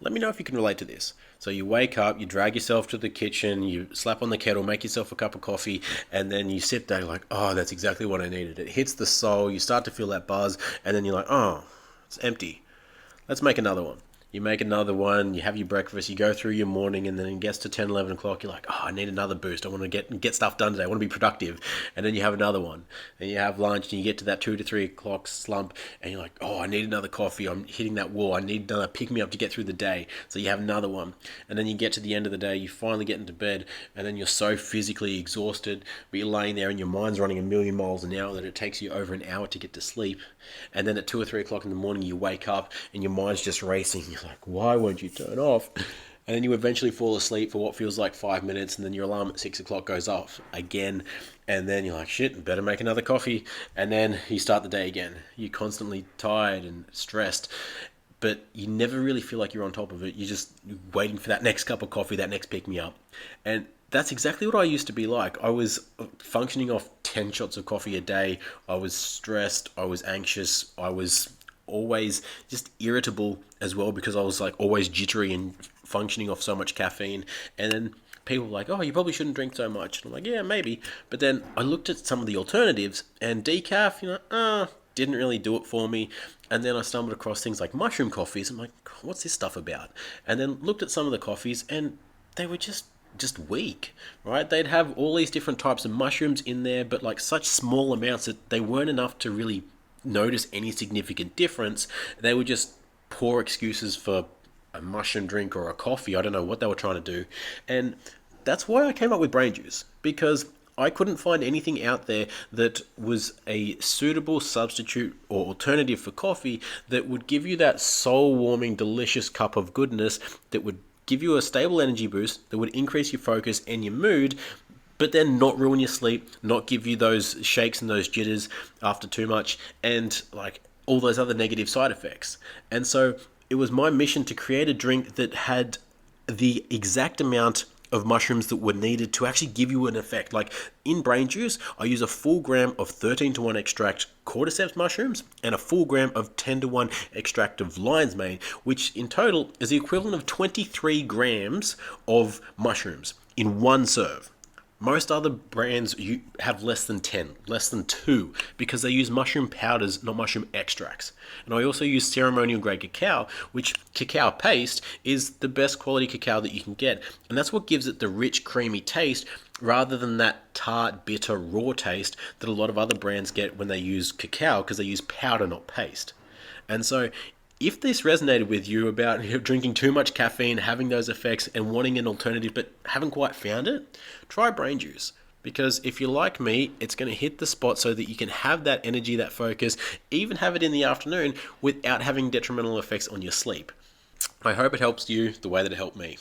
Let me know if you can relate to this. So you wake up, you drag yourself to the kitchen, you slap on the kettle, make yourself a cup of coffee, and then you sit there like, oh, that's exactly what I needed. It hits the soul, you start to feel that buzz, and then you're like, oh, it's empty. Let's make another one. You make another one, you have your breakfast, you go through your morning, and then it gets to 10, 11 o'clock, you're like, oh, I need another boost. I want to get stuff done today. I want to be productive. And then you have another one. And you have lunch, and you get to that 2 to 3 o'clock slump, and you're like, oh, I need another coffee. I'm hitting that wall. I need another pick-me-up to get through the day. So you have another one. And then you get to the end of the day, you finally get into bed, and then you're so physically exhausted, but you're laying there, and your mind's running a million miles an hour that it takes you over an hour to get to sleep. And then at 2 or 3 o'clock in the morning, you wake up, and your mind's just racing. You're like, why won't you turn off? And then you eventually fall asleep for what feels like 5 minutes, and then your alarm at 6 o'clock goes off again. And then you're like, shit, better make another coffee. And then you start the day again. You're constantly tired and stressed, but you never really feel like you're on top of it. You're just waiting for that next cup of coffee, that next pick me up. And that's exactly what I used to be like. I was functioning off 10 shots of coffee a day. I was stressed. I was anxious. I was always just irritable as well because I was like always jittery and functioning off so much caffeine. And then people were like, oh, you probably shouldn't drink so much. And I'm like, yeah, maybe. But then I looked at some of the alternatives, and decaf, didn't really do it for me. And then I stumbled across things like mushroom coffees. I'm like, what's this stuff about? And then looked at some of the coffees, and they were just weak, right? They'd have all these different types of mushrooms in there, but like such small amounts that they weren't enough to really notice any significant difference. They were just poor excuses for a mushroom drink or a coffee. I don't know what they were trying to do. And that's why I came up with brain juice, because I couldn't find anything out there that was a suitable substitute or alternative for coffee that would give you that soul warming, delicious cup of goodness that would give you a stable energy boost, that would increase your focus and your mood, but then not ruin your sleep, not give you those shakes and those jitters after too much, and like all those other negative side effects. And so it was my mission to create a drink that had the exact amount of mushrooms that were needed to actually give you an effect. Like in brain juice, I use a full gram of 13-to-1 extract cordyceps mushrooms and a full gram of 10-to-1 extract of lion's mane, which in total is the equivalent of 23 grams of mushrooms in one serve. Most other brands you have less than 10, less than 2, because they use mushroom powders, not mushroom extracts. And I also use ceremonial grade cacao, which cacao paste is the best quality cacao that you can get. And that's what gives it the rich, creamy taste rather than that tart, bitter, raw taste that a lot of other brands get when they use cacao, because they use powder, not paste. And so if this resonated with you about drinking too much caffeine, having those effects, and wanting an alternative but haven't quite found it, try brain juice. Because if you're like me, it's going to hit the spot so that you can have that energy, that focus, even have it in the afternoon without having detrimental effects on your sleep. I hope it helps you the way that it helped me.